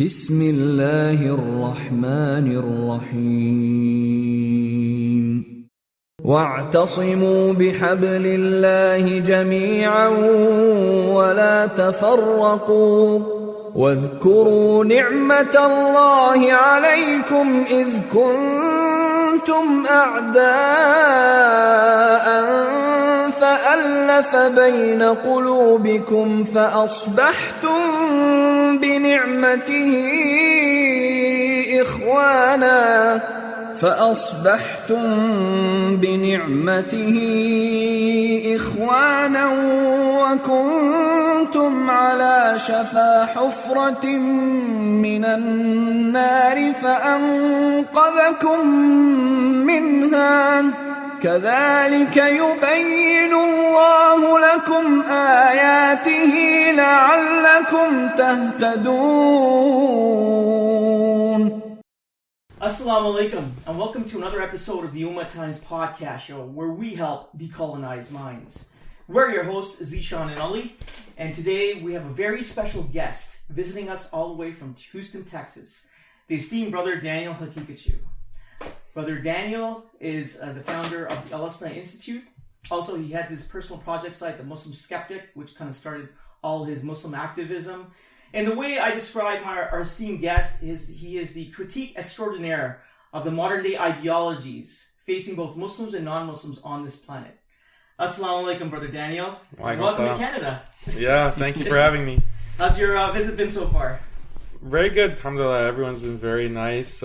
بسم الله الرحمن الرحيم واعتصموا بحبل الله جميعا ولا تفرقوا واذكروا نعمة الله عليكم إذ كنتم أعداء فألف بين قلوبكم فأصبحتم بنعمته إخوانا وكنتم على شفا حفرة من النار فأنقذكم منها كذلك يبين الله لكم آياته لعلكم تهتدون. Assalamu alaikum, and welcome to another episode of the Ummah Times Podcast show, where we help decolonize minds. We're your hosts, Zishan and Ali, and today we have a very special guest visiting us all the way from Houston, Texas, the esteemed Brother Daniel Haqiqatjou. Brother Daniel is the founder of the Alasna Institute. Also, he has his personal project site, the Muslim Skeptic, which kind of started all his Muslim activism. And the way I describe our esteemed guest is he is the critique extraordinaire of the modern day ideologies facing both Muslims and non-Muslims on this planet. Assalamu alaikum, Brother Daniel. Welcome to Canada. Yeah, thank you for having me. How's your visit been so far? Very good, alhamdulillah. Everyone's been very nice.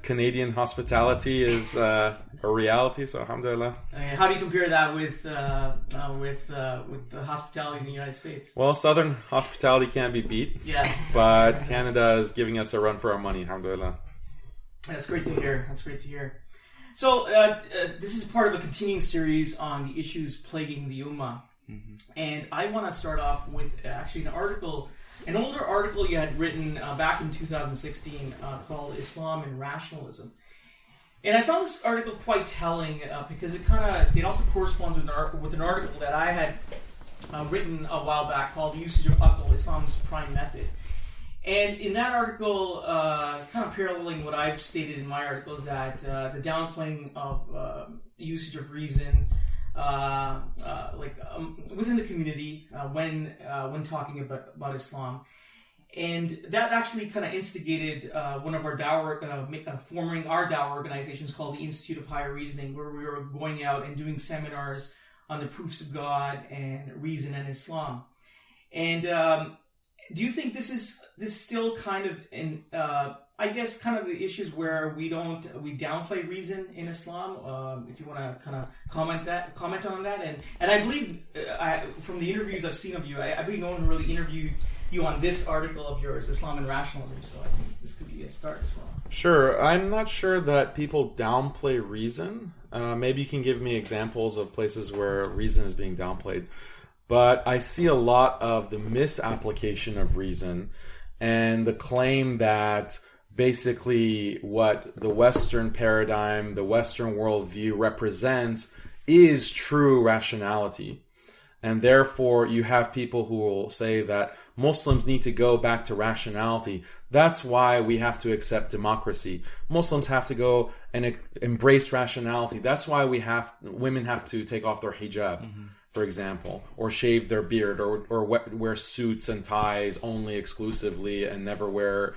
Canadian hospitality is a reality, so alhamdulillah. How do you compare that with the hospitality in the United States? Well, Southern hospitality can't be beat. Yeah. But Canada is giving us a run for our money, alhamdulillah. That's great to hear. So, this is part of a continuing series on the issues plaguing the Ummah. Mm-hmm. And I want to start off with actually an older article you had written back in 2016 called Islam and Rationalism. And I found this article quite telling because it also corresponds with an article that I had written a while back called Usage of Aql, Islam's Prime Method. And in that article, kind of paralleling what I've stated in my article, is that the downplaying of usage of reason within the community when talking about Islam. And that actually kind of instigated one of our forming our dawah organizations called the Institute of Higher Reasoning, where we were going out and doing seminars on the proofs of God and reason and Islam. And do you think this is still kind of I guess kind of the issues where we downplay reason in Islam? If you want to kind of comment on that, and I believe from the interviews I've seen of you, I believe no one really interviewed you on this article of yours, Islam and Rationalism. So I think this could be a start as well. Sure, I'm not sure that people downplay reason. Maybe you can give me examples of places where reason is being downplayed. But I see a lot of the misapplication of reason and the claim that basically what the Western paradigm, the Western worldview represents is true rationality. And therefore, you have people who will say that Muslims need to go back to rationality. That's why we have to accept democracy. Muslims have to go and embrace rationality. That's why women have to take off their hijab. Mm-hmm. For example, or shave their beard, or wear suits and ties only exclusively, and never wear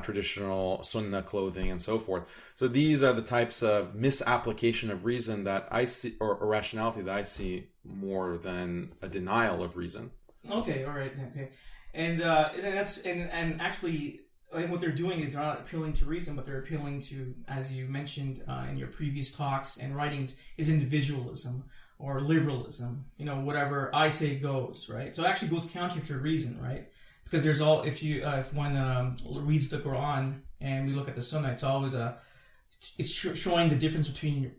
traditional sunnah clothing and so forth. So these are the types of misapplication of reason that I see, or rationality that I see, more than a denial of reason. Okay, all right, okay, and actually, what they're doing is they're not appealing to reason, but they're appealing to, as you mentioned in your previous talks and writings, is individualism or liberalism. Whatever I say goes, right? So it actually goes counter to reason, right? Because if one reads the Quran and we look at the Sunnah, it's always showing the difference between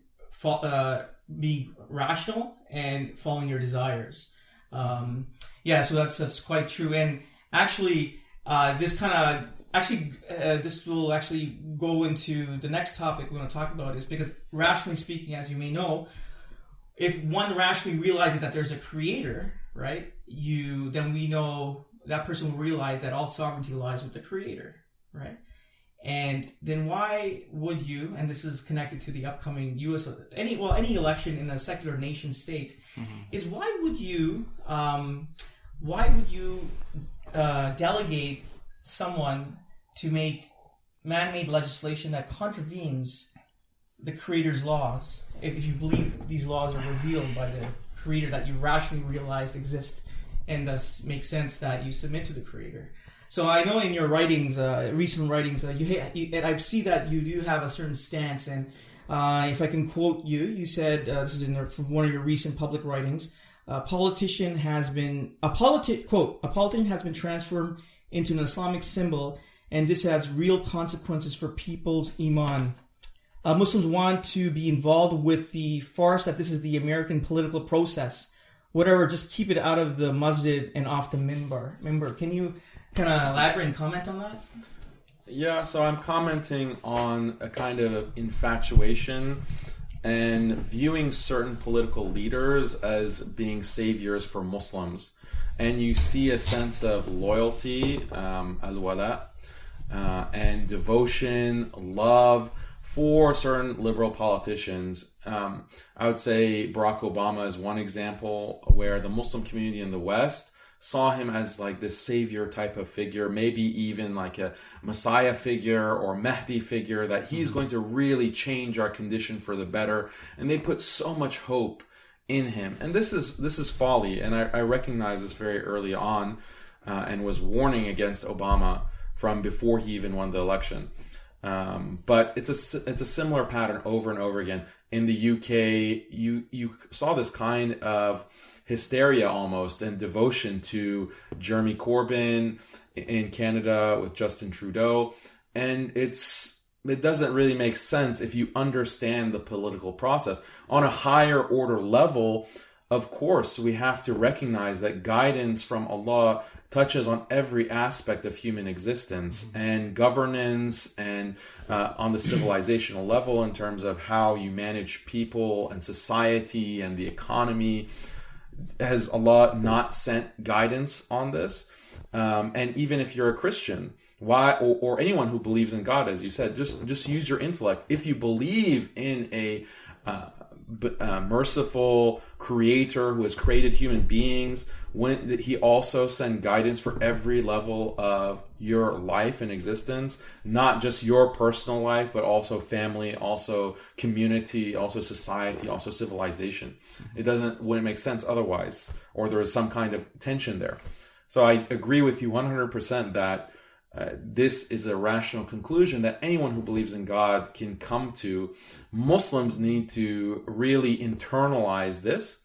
being rational and following your desires. So that's quite true. And actually, this will actually go into the next topic we want to talk about, is because rationally speaking, as you may know, if one rationally realizes that there's a creator, right, then we know that person will realize that all sovereignty lies with the creator, right? And then why would you, and this is connected to the upcoming U.S., any election in a secular nation state, is why would you delegate someone to make man-made legislation that contravenes the Creator's laws, if you believe these laws are revealed by the Creator that you rationally realized exist, and thus makes sense that you submit to the Creator? So I know in your writings, recent writings, and I see that you do have a certain stance. And if I can quote you, you said, this is from one of your recent public writings, a politician has been transformed into an Islamic symbol, and this has real consequences for people's iman. Muslims want to be involved with the farce that this is the American political process. Whatever, just keep it out of the masjid and off the minbar. Can you kind of elaborate and comment on that? Yeah, so I'm commenting on a kind of infatuation and viewing certain political leaders as being saviors for Muslims. And you see a sense of loyalty, al-wala, and devotion, love for certain liberal politicians. I would say Barack Obama is one example where the Muslim community in the West saw him as like this savior type of figure, maybe even like a Messiah figure or Mahdi figure, that he's going to really change our condition for the better. And they put so much hope in him. And this is folly. And I recognize this very early on, and was warning against Obama from before he even won the election. But it's a similar pattern over and over again. In the UK, you saw this kind of hysteria almost and devotion to Jeremy Corbyn, in Canada with Justin Trudeau. And it doesn't really make sense if you understand the political process. On a higher order level, of course, we have to recognize that guidance from Allah touches on every aspect of human existence and governance, and on the civilizational level in terms of how you manage people and society and the economy. Has Allah not sent guidance on this? And even if you're a Christian, why, or anyone who believes in God, as you said, just use your intellect. If you believe in a merciful creator who has created human beings, when did he also send guidance for every level of your life and existence, not just your personal life, but also family, also community, also society, also civilization? It wouldn't make sense otherwise, or there is some kind of tension there. So I agree with you 100% that this is a rational conclusion that anyone who believes in God can come to. Muslims need to really internalize this.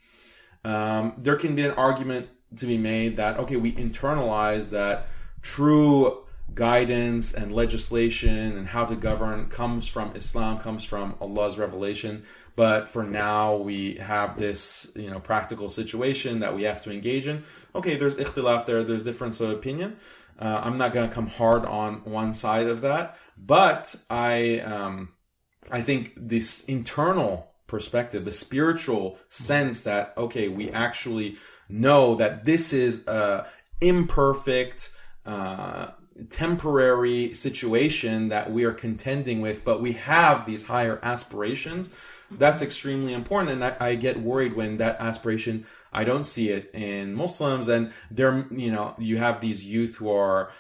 There can be an argument to be made that, okay, we internalize that true guidance and legislation and how to govern comes from Islam, comes from Allah's revelation. But for now, we have this, practical situation that we have to engage in. Okay, there's ikhtilaf there. There's difference of opinion. I'm not going to come hard on one side of that, but I think this internal perspective, the spiritual sense that, okay, we actually know that this is a imperfect, temporary situation that we are contending with, but we have these higher aspirations. That's extremely important, and I get worried when that aspiration, I don't see it in Muslims, and you have these youth who are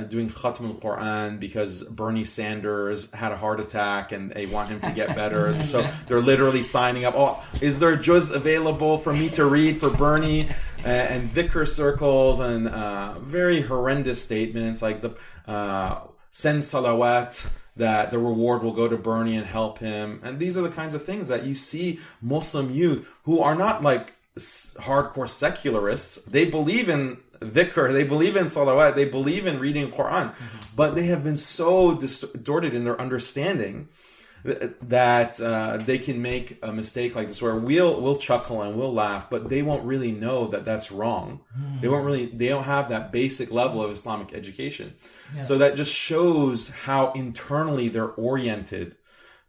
doing Khatm al-Quran because Bernie Sanders had a heart attack and they want him to get better. So they're literally signing up. Oh, is there juz available for me to read for Bernie? And dhikr circles and very horrendous statements like send salawat, that the reward will go to Bernie and help him. And these are the kinds of things that you see Muslim youth who are not like hardcore secularists. They believe in dhikr, they believe in salawat, they believe in reading Quran, but they have been so distorted in their understanding that they can make a mistake like this where we'll chuckle and we'll laugh, but they won't really know that that's wrong. They don't have that basic level of Islamic education. Yeah. So that just shows how internally they're oriented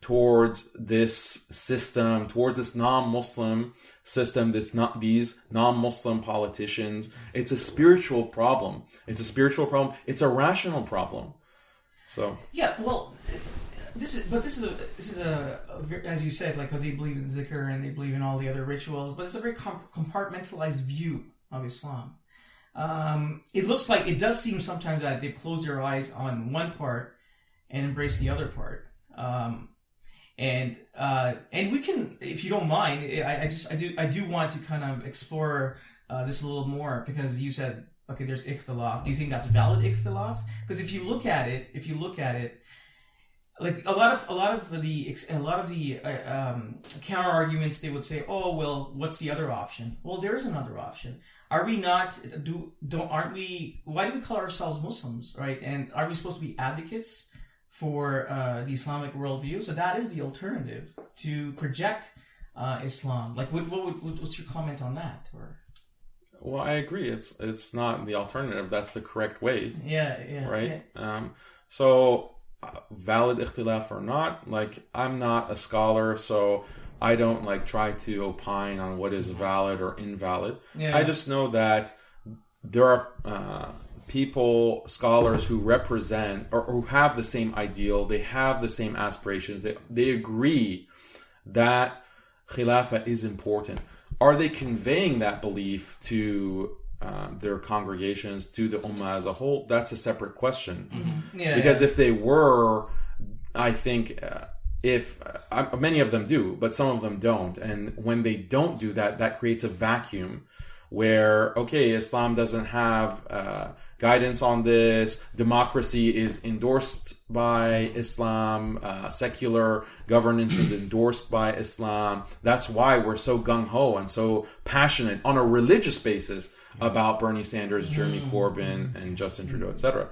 towards this system, towards this non-Muslim system, these non-Muslim politicians. It's a spiritual problem. It's a rational problem. So yeah, well, this is a as you said, like how they believe in zikr and they believe in all the other rituals, but it's a very compartmentalized view of Islam. It looks like, it does seem sometimes that they close their eyes on one part and embrace the other part. And we can, if you don't mind, I do want to kind of explore this a little more, because you said, okay, there's ikhtilaf. Do you think that's valid ikhtilaf? Because if you look at it, like a lot of the counter arguments, they would say, oh well, what's the other option? Well, there is another option. Are we not? Aren't we? Why do we call ourselves Muslims, right? And aren't we supposed to be advocates for the Islamic worldview? So that is the alternative to project Islam. Like, what's your comment on that? Or well, I agree. It's not the alternative. That's the correct way. Yeah. Right. Yeah. So valid ikhtilaf or not, like, I'm not a scholar, so I don't like try to opine on what is valid or invalid. Yeah. I just know that there are scholars who represent or who have the same ideal, they have the same aspirations, they agree that khilafah is important. Are they conveying that belief to their congregations, to the ummah as a whole? That's a separate question. Mm-hmm. Yeah, because if they were, I think many of them do, but some of them don't. And when they don't do that, that creates a vacuum where, okay, Islam doesn't have guidance on this, democracy is endorsed by Islam, secular governance is endorsed by Islam. That's why we're so gung-ho and so passionate on a religious basis about Bernie Sanders, Jeremy Corbyn, and Justin Trudeau, etc.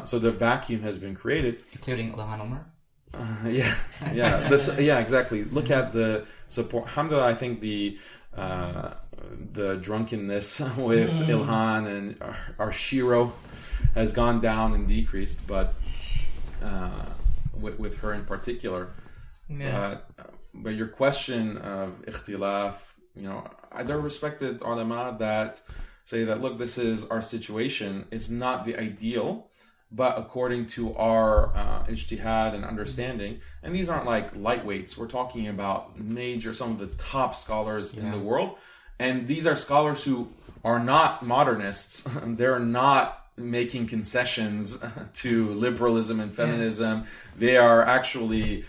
So the vacuum has been created. Including Ilhan Omar? Yeah, exactly. Look at the support. Alhamdulillah, I think the drunkenness with Ilhan and our Shiro has gone down and decreased, but with her in particular. Yeah. But your question of ikhtilaf, there are respected ulama that say that, look, this is our situation. It's not the ideal, but according to our ijtihad and understanding, and these aren't like lightweights. We're talking about some of the top scholars in the world. And these are scholars who are not modernists. They're not making concessions to liberalism and feminism. They are actually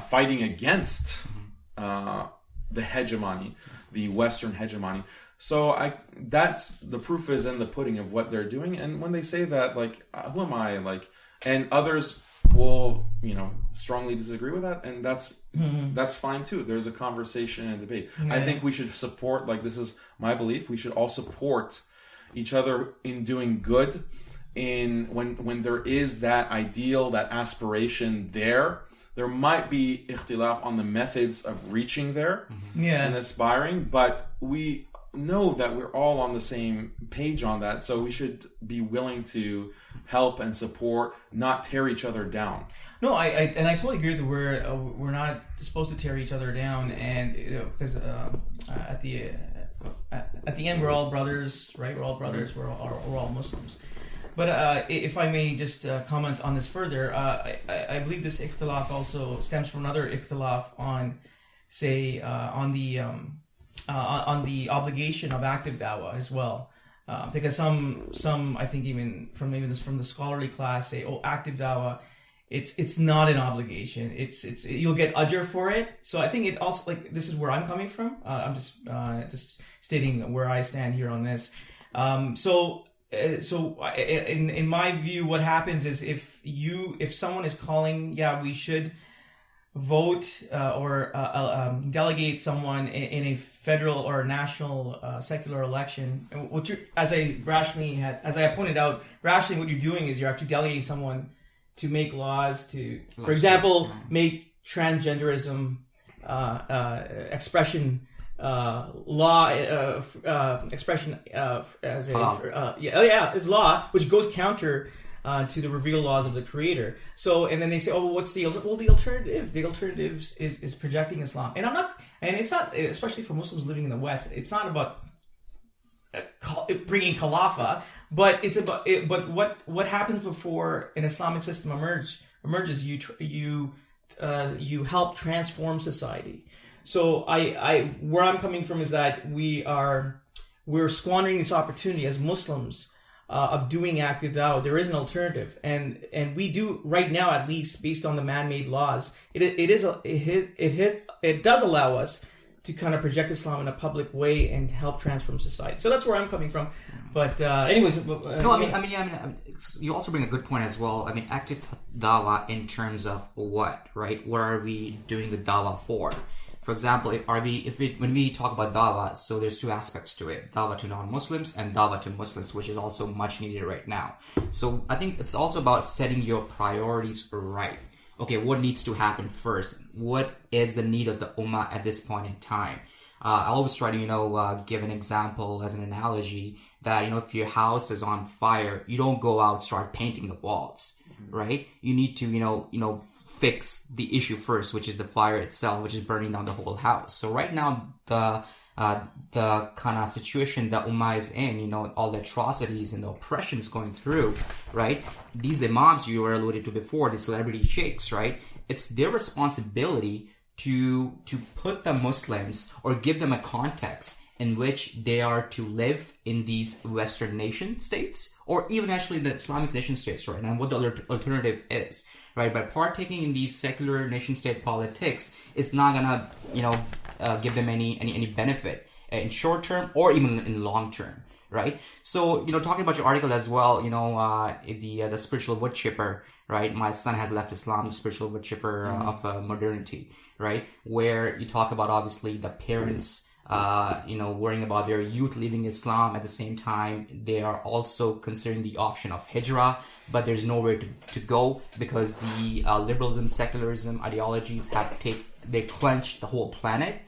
fighting against the hegemony, the Western hegemony. So that's the proof is in the pudding of what they're doing. And when they say that, like, who am I? Like, and others will, strongly disagree with that, and that's fine too. There's a conversation and debate. Yeah. I think we should support, like, this is my belief, we should all support each other in doing good. In when there is that ideal, that aspiration there might be ikhtilaf on the methods of reaching there and aspiring, but we know that we're all on the same page on that, so we should be willing to help and support, not tear each other down. No, I totally agree that we're not supposed to tear each other down, and because at the end we're all brothers, right? We're all brothers. We're all Muslims. But if I may just comment on this further, I believe this ikhtilaf also stems from another ikhtilaf on, say, on the obligation of active dawah as well, because some I think even from the scholarly class say, active dawah, it's not an obligation. It's you'll get ajr for it. So I think it also, like, this is where I'm coming from. I'm just stating where I stand here on this. So in my view, what happens is if someone is calling, we should vote or delegate someone in a federal or national secular election, as I pointed out, rationally, what you're doing is you're actually delegating someone to make laws to, for example, make transgenderism expression law expression as a is law, which goes counter to the revealed laws of the Creator. So, and then they say, what's the alternative? The alternative is projecting Islam. And it's not, especially for Muslims living in the West, it's not about bringing Khilafah, but it's about it, but what happens before an Islamic system emerges? You help transform society. So I where I'm coming from is that we're squandering this opportunity as Muslims of doing active dawah. There is an alternative, and we do right now, at least based on the man-made laws. It does allow us to kind of project Islam in a public way and help transform society. So that's where I'm coming from. But anyways, you also bring a good point as well. I mean, active dawah in terms of what, right? What are we doing the dawah for? For example, when we talk about dawah, so there's two aspects to it: dawah to non-Muslims and dawah to Muslims, which is also much needed right now. So I think it's also about setting your priorities right. Okay, what needs to happen first? What is the need of the ummah at this point in time? I always try to, give an example as an analogy that, if your house is on fire, you don't go out and start painting the walls, right? You need to, fix the issue first, which is the fire itself, which is burning down the whole house. So right now, the kind of situation that Ummah is in, all the atrocities and the oppressions going through, right? These Imams you were alluded to before, the celebrity sheikhs, right? It's their responsibility to put the Muslims or give them a context in which they are to live in these Western nation states, or even actually the Islamic nation states, right? And what the alternative is, right? By partaking in these secular nation state politics, it's not gonna, give them any benefit in short term or even in long term, right? So, talking about your article as well, the spiritual wood chipper, right? My son has left Islam, the spiritual wood chipper of modernity, right? Where you talk about obviously the parents, worrying about their youth leaving Islam. At the same time, they are also considering the option of hijrah, but there's nowhere to go because the liberalism, secularism ideologies they clenched the whole planet,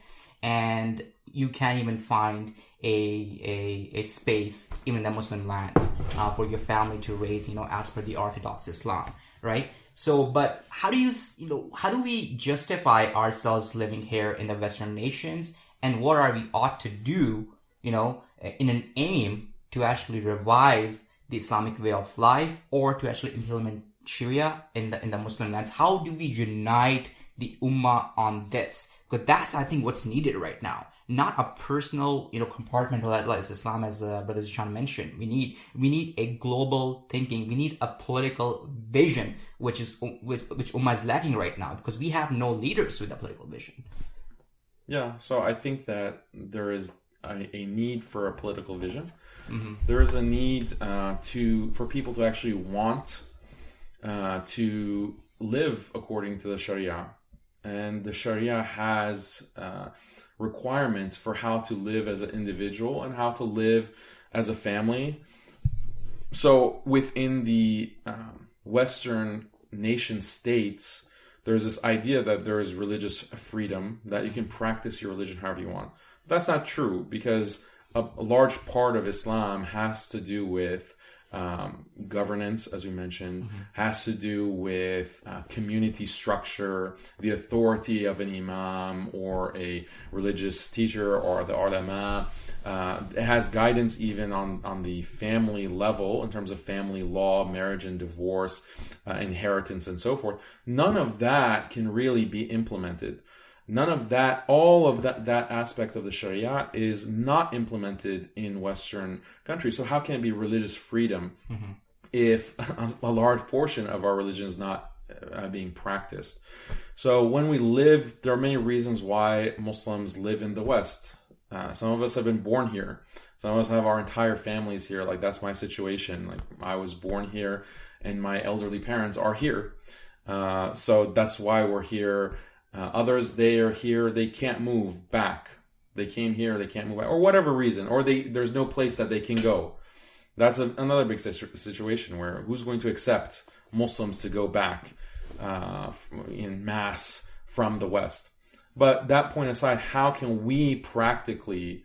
and you can't even find a space, even in the Muslim lands, for your family to raise, as per the Orthodox Islam, right? So, but how do we justify ourselves living here in the Western nations, and what are we ought to do, in an aim to actually revive the Islamic way of life, or to actually implement Sharia in the Muslim lands? How do we unite the Ummah on this? Because that's, I think, what's needed right now. Not a personal, compartmentalized Islam, as Brother Zishan mentioned. We need a global thinking. We need a political vision, which Ummah is lacking right now, because we have no leaders with a political vision. Yeah, so I think that there is a need for a political vision. Mm-hmm. There is a need for people to actually want to live according to the Sharia, and the Sharia has requirements for how to live as an individual and how to live as a family. So within the Western nation states, there's this idea that there is religious freedom, that you can practice your religion however you want. That's not true, because a large part of Islam has to do with governance, as we mentioned, has to do with community structure, the authority of an imam or a religious teacher or the ulama. It has guidance even on the family level in terms of family law, marriage and divorce, inheritance and so forth. None of that can really be implemented. All of that aspect of the Sharia is not implemented in Western countries. So how can it be religious freedom if a large portion of our religion is not being practiced? So when we live, there are many reasons why Muslims live in the West. Some of us have been born here. Some of us have our entire families here. Like, that's my situation. Like, I was born here and my elderly parents are here. So that's why we're here. Others, they are here, they can't move back. They came here, they can't move back, or whatever reason, or there's no place that they can go. That's another big situation where who's going to accept Muslims to go back in mass from the West? But that point aside, how can we practically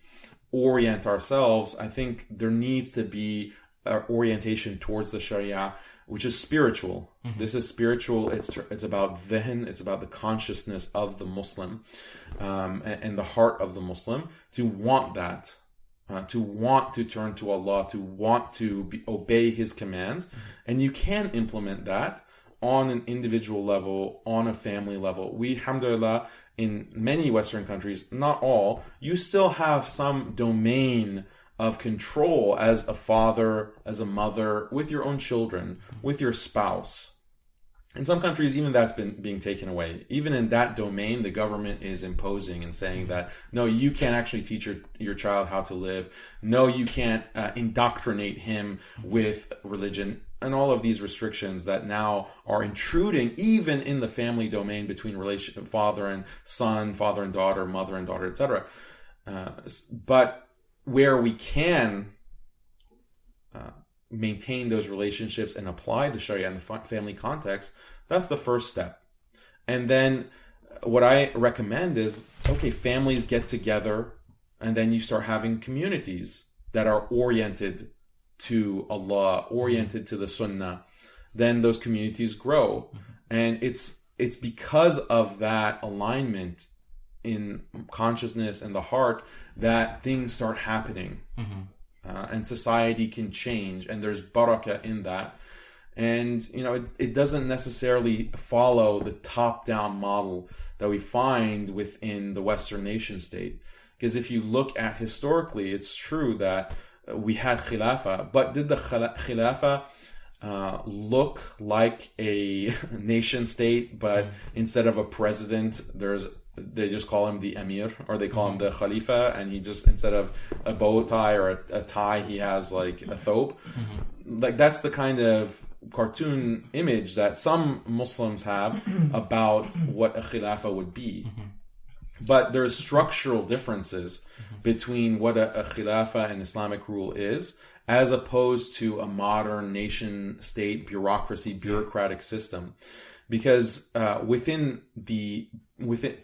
orient ourselves? I think there needs to be an orientation towards the Sharia, which is spiritual. This is spiritual. It's about dhihn. It's about the consciousness of the Muslim and the heart of the Muslim to want that. to want to turn to Allah, to want to obey His commands. And you can implement that on an individual level, on a family level. We, alhamdulillah, in many Western countries, not all, you still have some domain of control as a father, as a mother, with your own children, with your spouse. In some countries, even that's being taken away. Even in that domain, the government is imposing and saying that, no, you can't actually teach your child how to live. No, you can't indoctrinate him with religion. And all of these restrictions that now are intruding even in the family domain between father and son, father and daughter, mother and daughter, etc. But where we can maintain those relationships and apply the Sharia in the family context, that's the first step. And then what I recommend is, okay, families get together and then you start having communities that are oriented to Allah, oriented to the Sunnah. Then those communities grow. And it's because of that alignment in consciousness and the heart that things start happening. And society can change, and there's barakah in that. And, it doesn't necessarily follow the top-down model that we find within the Western nation state. Because if you look at historically, it's true that we had khilafah, but did the khilafah look like a nation state, but instead of a president, they just call him the emir, or they call him the khalifa, and he just, instead of a bow tie or a tie, he has like a thobe. Like, that's the kind of cartoon image that some Muslims have about what a khilafah would be. But there's structural differences between what a khilafah and Islamic rule is, as opposed to a modern nation state bureaucratic system. Because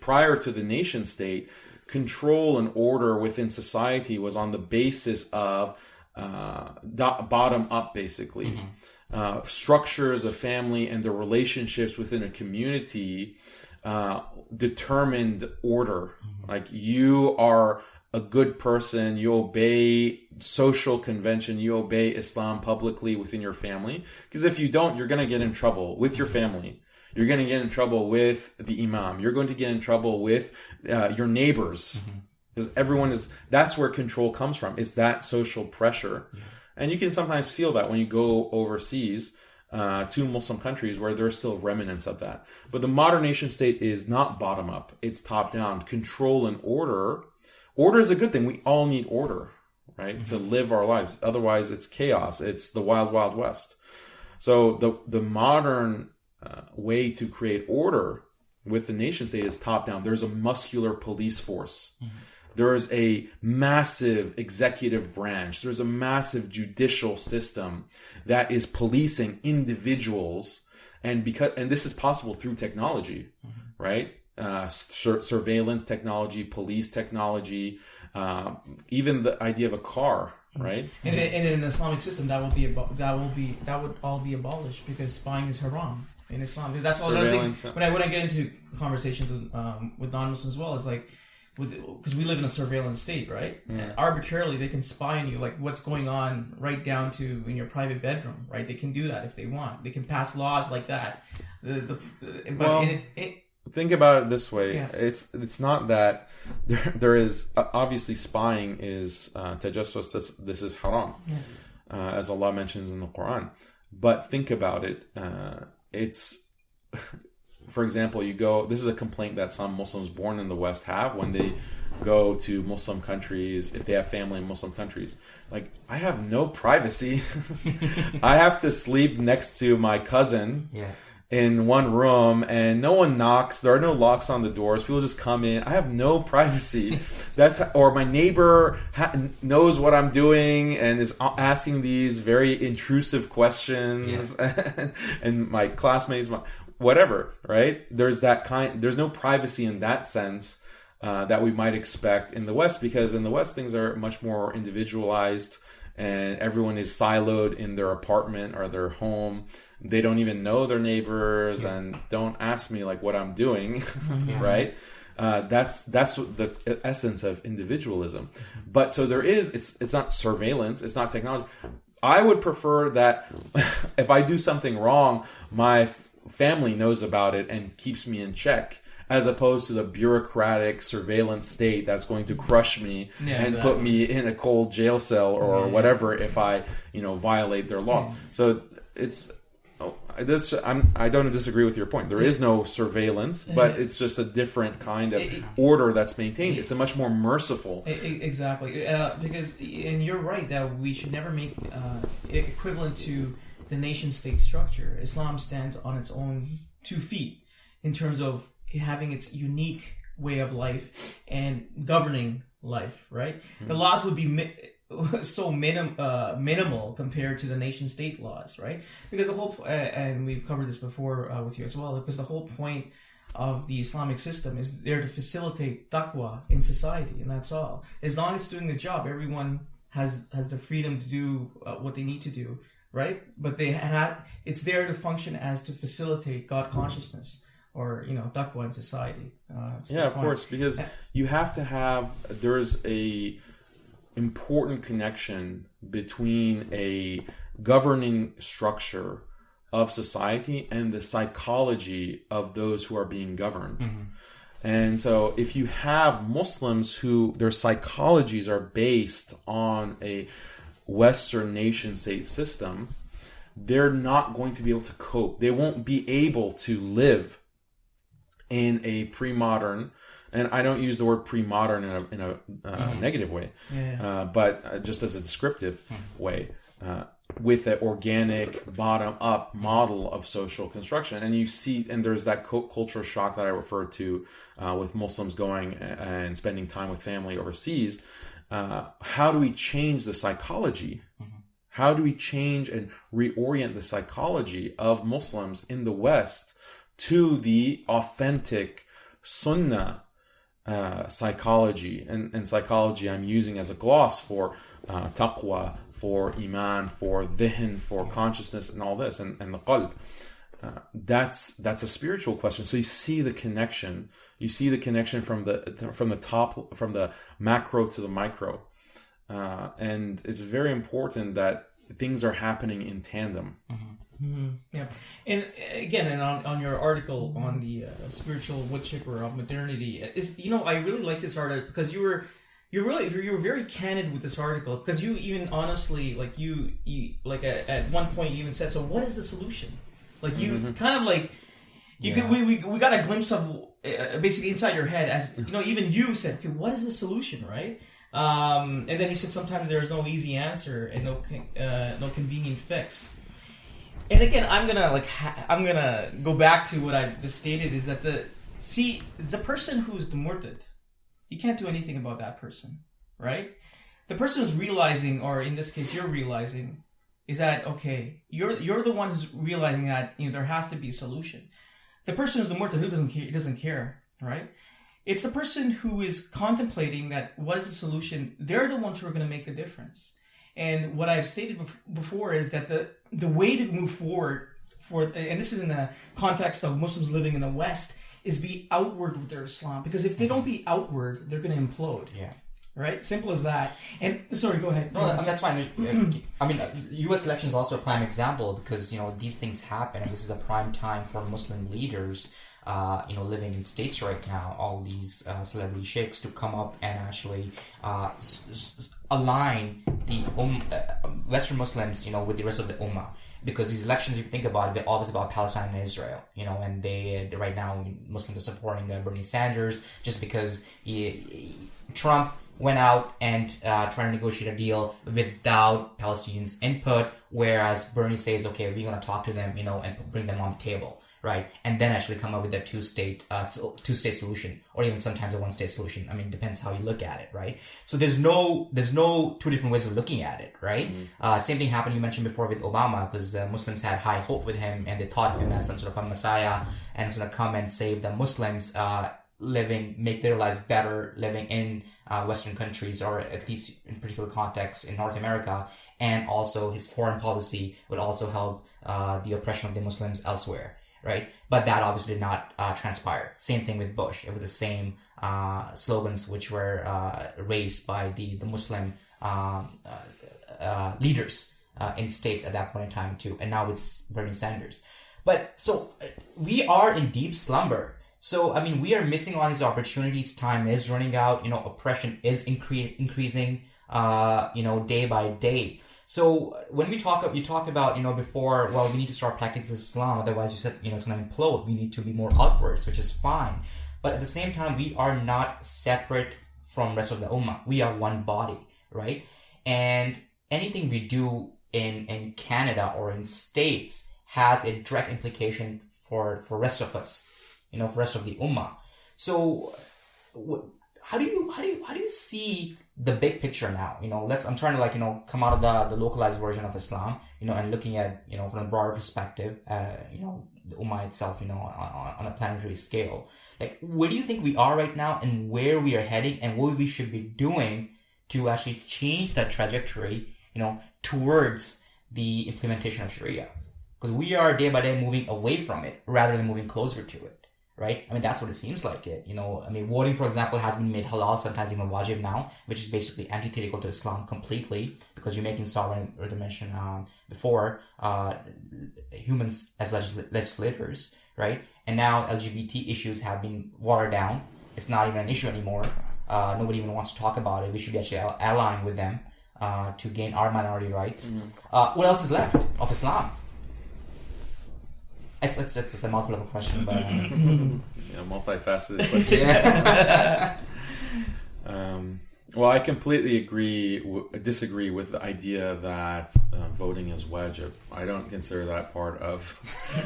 prior to the nation state, control and order within society was on the basis of bottom up, basically. Structures of family and the relationships within a community determined order. Like, you are a good person, you obey social convention, you obey Islam publicly within your family. Because if you don't, you're going to get in trouble with your family. You're going to get in trouble with the Imam. You're going to get in trouble with your neighbors. Because that's where control comes from. It's that social pressure. And you can sometimes feel that when you go overseas to Muslim countries where there are still remnants of that. But the modern nation state is not bottom up. It's top down. Control and order. Order is a good thing. We all need order, right? To live our lives. Otherwise, it's chaos. It's the wild, wild west. So the modern way to create order with the nation state is top down. There's a muscular police force. There's a massive executive branch. There's a massive judicial system that is policing individuals, and this is possible through technology, right? Surveillance technology, police technology, even the idea of a car, right? And in an Islamic system, that would all be abolished, because spying is haram in Islam. That's all the other things. When I get into conversations with non-Muslims as well, is like, because we live in a surveillance state, right? And arbitrarily they can spy on you, like what's going on right down to in your private bedroom, right? They can do that if they want. They can pass laws like that. Think about it this way. Yeah. It's not that there is obviously spying is tajassus. This is haram, as Allah mentions in the Quran. But think about it. It's for example, this is a complaint that some Muslims born in the West have when they go to Muslim countries, if they have family in Muslim countries. Like, I have no privacy. I have to sleep next to my cousin in one room, and no one knocks. There are no locks on the doors. People just come in. I have no privacy. Or my neighbor knows what I'm doing and is asking these very intrusive questions, and my classmates, whatever, right? There's no privacy in that sense that we might expect in the West, because in the West things are much more individualized and everyone is siloed in their apartment or their home. They don't even know their neighbors and don't ask me like what I'm doing, right? That's what the essence of individualism. But so there is, it's not surveillance, it's not technology. I would prefer that if I do something wrong, my family knows about it and keeps me in check, as opposed to the bureaucratic surveillance state that's going to crush me and put me in a cold jail cell or whatever if I, violate their law. So I don't disagree with your point. There is no surveillance, but it's just a different kind of order that's maintained. It's a much more merciful. Exactly, because, and you're right that we should never make it equivalent to the nation-state structure. Islam stands on its own 2 feet in terms of having its unique way of life and governing life. Right, the laws would be minimal compared to the nation-state laws, right? Because the whole and we've covered this before with you as well, because the whole point of the Islamic system is there to facilitate taqwa in society, and that's all. As long as it's doing the job, everyone has the freedom to do what they need to do, right? But it's there to function as to facilitate God consciousness, or taqwa in society. Of course, because you have to have, there's a important connection between a governing structure of society and the psychology of those who are being governed. And so if you have Muslims who their psychologies are based on a Western nation state system, they're not going to be able to cope. They won't be able to live in a pre-modern, and I don't use the word pre-modern in a negative way, but just as a descriptive way, with an organic, bottom-up model of social construction. And you see, and there's that cultural shock that I referred to with Muslims going and spending time with family overseas. How do we change the psychology? How do we change and reorient the psychology of Muslims in the West to the authentic Sunnah psychology? And psychology I'm using as a gloss for taqwa, for iman, for dhihn, for consciousness, and all this, and the qalb. That's a spiritual question. So you see the connection. You see the connection from the top, from the macro to the micro, and it's very important that things are happening in tandem. Yeah, and again, on your article on the spiritual wood chipper of modernity, is I really like this article because you were very candid with this article, because you even honestly at one point you even said, so what is the solution? Like you kind of like we got a glimpse of basically inside your head, as even you said, okay, what is the solution, right? And then you said sometimes there is no easy answer and no convenient fix. And again, I'm gonna go back to what I just stated, is that the person who's the murtad, you can't do anything about that person, right? The person who's realizing, or in this case, you're realizing, is that okay? You're the one who's realizing that there has to be a solution. The person who's the murtad, who doesn't care, right? It's the person who is contemplating that what is the solution. They're the ones who are going to make the difference. And what I've stated before is that the way to move forward, and this is in the context of Muslims living in the West, is be outward with their Islam. Because if they don't be outward, they're going to implode. Yeah. Right? Simple as that. And sorry, go ahead. No, that's fine. U.S. election is also a prime example, because these things happen, and this is a prime time for Muslim leaders, living in states right now. All these celebrity sheikhs to come up and actually align the Western Muslims, with the rest of the Ummah. Because these elections, if you think about it, they're always about Palestine and Israel, and they right now Muslims are supporting Bernie Sanders just because Trump went out and tried to negotiate a deal without Palestinians' input, whereas Bernie says, okay, we're going to talk to them, and bring them on the table. Right, and then actually come up with a two-state solution, or even sometimes a one-state solution. I mean, it depends how you look at it, right? So there's no two different ways of looking at it, right? Same thing happened, you mentioned before, with Obama, because Muslims had high hope with him, and they thought of him as some sort of a messiah, and he's going to come and save the Muslims, make their lives better living in Western countries, or at least in particular contexts in North America, and also his foreign policy would also help the oppression of the Muslims elsewhere. right? But that obviously did not transpire. Same thing with Bush. It was the same slogans which were raised by the Muslim leaders in states at that point in time too. And now it's Bernie Sanders. But so we are in deep slumber. So, I mean, we are missing all these opportunities. Time is running out. Oppression is increasing, day by day. So when you talk about, before, well, we need to start practicing Islam. Otherwise, you said, it's going to implode. We need to be more outwards, which is fine. But at the same time, we are not separate from the rest of the Ummah. We are one body, right? And anything we do in Canada or in States has a direct implication for rest of us, for rest of the Ummah. So how do you see the big picture now? I'm trying to come out of the localized version of Islam, and looking at, from a broader perspective, the Ummah itself, on a planetary scale. Like, where do you think we are right now and where we are heading and what we should be doing to actually change that trajectory, towards the implementation of Sharia? Because we are day by day moving away from it rather than moving closer to it, right? I mean, that's what it seems like it. Voting, for example, has been made halal, sometimes even wajib now, which is basically antithetical to Islam completely, because you're making sovereign, or to mention before, humans as legislators, right? And now LGBT issues have been watered down. It's not even an issue anymore. Nobody even wants to talk about it. We should be actually allying with them to gain our minority rights. Mm-hmm. What else is left of Islam? It's a mouthful of a question, but multifaceted question. Well, I completely disagree with the idea that voting is wajib. I don't consider that part of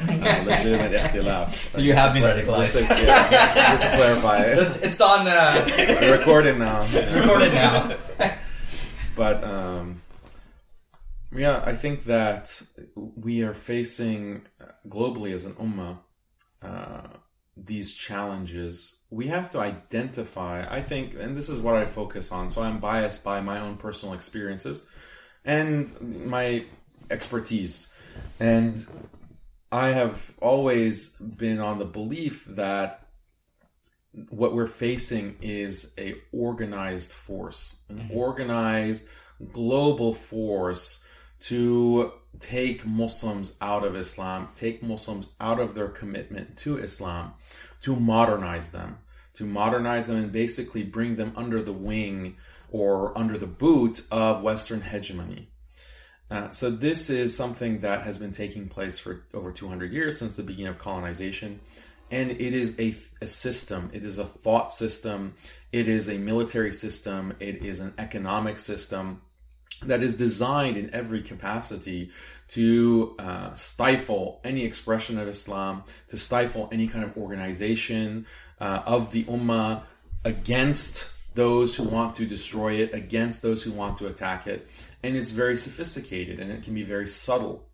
legitimate ikhtilaf. So you have been radicalized. Just to clarify. It's on. Recorded now. It's recorded now. But I think that we are facing globally as an ummah these challenges. We have to identify, I think, and this is what I focus on, so I'm biased by my own personal experiences and my expertise. And I have always been on the belief that what we're facing is a organized force, an organized global force to take Muslims out of Islam, take Muslims out of their commitment to Islam, to modernize them and basically bring them under the wing or under the boot of Western hegemony. So this is something that has been taking place for over 200 years, since the beginning of colonization. And it is a system. It is a thought system. It is a military system. It is an economic system that is designed in every capacity to stifle any expression of Islam, to stifle any kind of organization of the Ummah against those who want to destroy it, against those who want to attack it. And it's very sophisticated, and it can be very subtle.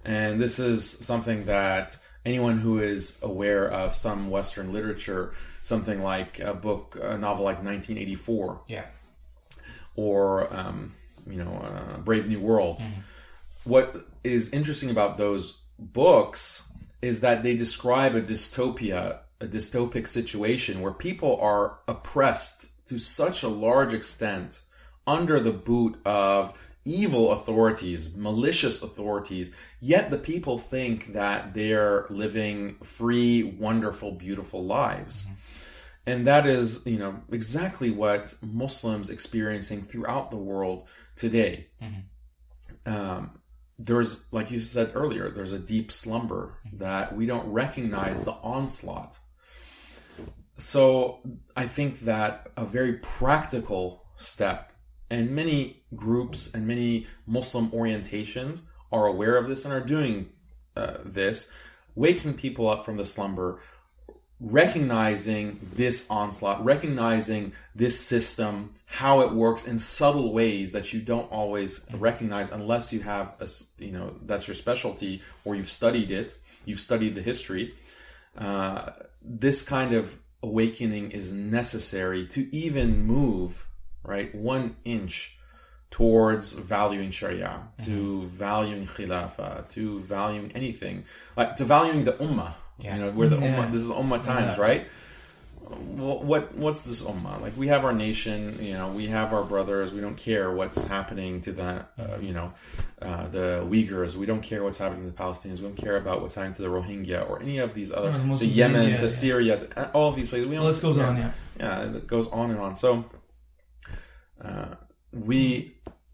And this is something that anyone who is aware of some Western literature, something like a novel like 1984, or Brave New World. Mm-hmm. What is interesting about those books is that they describe a dystopic situation where people are oppressed to such a large extent under the boot of evil authorities, malicious authorities, yet the people think that they're living free, wonderful, beautiful lives. Mm-hmm. And that is, exactly what Muslims experiencing throughout the world today. Mm-hmm. There's, like you said earlier, there's a deep slumber that we don't recognize the onslaught. So I think that a very practical step, and many groups and many Muslim orientations are aware of this and are doing this, waking people up from the slumber, recognizing this onslaught, recognizing this system, how it works in subtle ways that you don't always recognize unless you have, that's your specialty, or you've studied it, you've studied the history. This kind of awakening is necessary to even move, 1 inch towards valuing Sharia, to valuing Khilafah, to valuing anything, to valuing the Ummah, Yeah. You know, we're the Ummah. This is the Ummah Times, right? What's this Ummah? Like, we have our nation, you know, we have our brothers. We don't care what's happening to the, the Uyghurs. We don't care what's happening to the Palestinians. We don't care about what's happening to the Rohingya or any of these other, the Yemen, to Syria, to all of these places. The list goes on, Yeah, it goes on and on. So,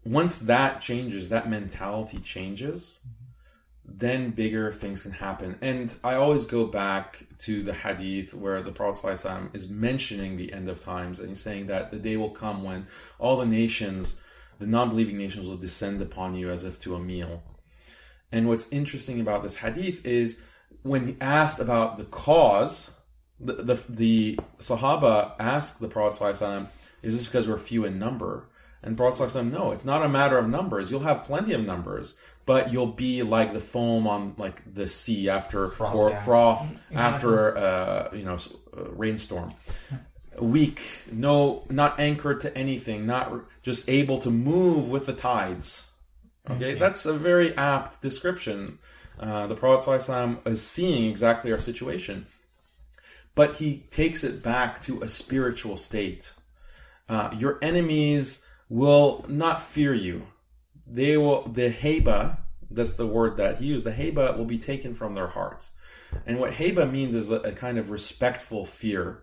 once that changes, that mentality changes, then bigger things can happen. And I always go back to the hadith where the Prophet ﷺ is mentioning the end of times, and he's saying that the day will come when all the nations, the non-believing nations, will descend upon you as if to a meal. And what's interesting about this hadith is when he asked about the cause, the Sahaba asked the Prophet ﷺ, is this because we're few in number? And the Prophet ﷺ, no, it's not a matter of numbers. You'll have plenty of numbers, but you'll be like the foam on like the sea after froth after a rainstorm. Weak, not anchored to anything, not just able to move with the tides. Okay, that's a very apt description. The Prophet ﷺ is seeing exactly our situation, but he takes it back to a spiritual state. Your enemies will not fear you. The heba, that's the word that he used, the heba will be taken from their hearts. And what heba means is a kind of respectful fear.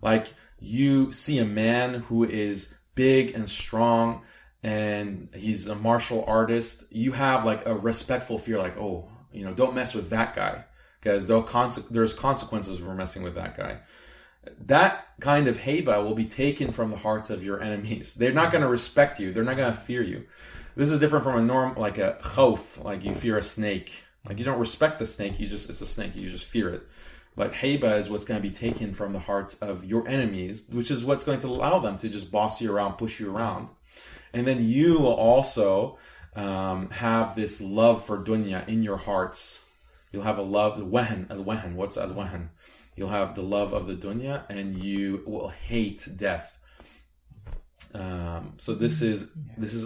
Like, you see a man who is big and strong and he's a martial artist, you have like a respectful fear, like, oh, don't mess with that guy, because there's consequences for messing with that guy. That kind of heba will be taken from the hearts of your enemies. They're not going to respect you. They're not going to fear you. This is different from a norm, like a khawf, like you fear a snake. Like, you don't respect the snake, it's a snake, you just fear it. But heba is what's going to be taken from the hearts of your enemies, which is what's going to allow them to just boss you around, push you around. And then you will also have this love for dunya in your hearts. You'll have a love, al-wahan. What's al-wahan? You'll have the love of the dunya, and you will hate death. So this is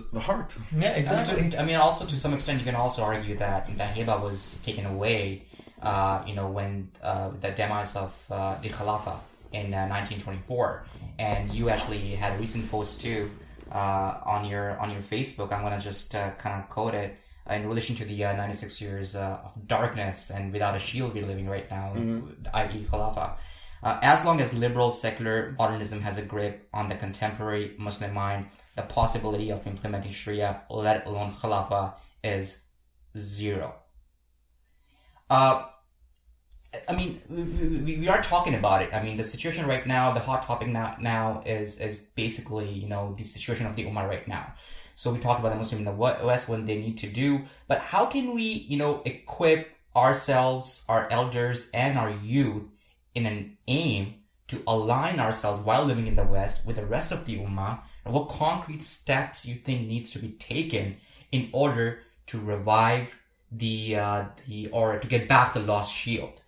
the heart. Yeah, exactly. I mean, also to some extent, you can also argue that the heba was taken away, when the demise of the Khilafah in 1924, and you actually had a recent post too on your Facebook. I'm gonna just kind of quote it in relation to the 96 years of darkness and without a shield we're living right now, i.e. Khilafah. As long as liberal secular modernism has a grip on the contemporary Muslim mind, the possibility of implementing Sharia, let alone Khilafah, is zero. I mean, we are talking about it. I mean, the situation right now, the hot topic now is basically, the situation of the Ummah right now. So we talked about the Muslim in the West, what they need to do, but how can we, equip ourselves, our elders, and our youth in an aim to align ourselves while living in the West with the rest of the Ummah? And what concrete steps you think needs to be taken in order to revive or to get back the lost shield?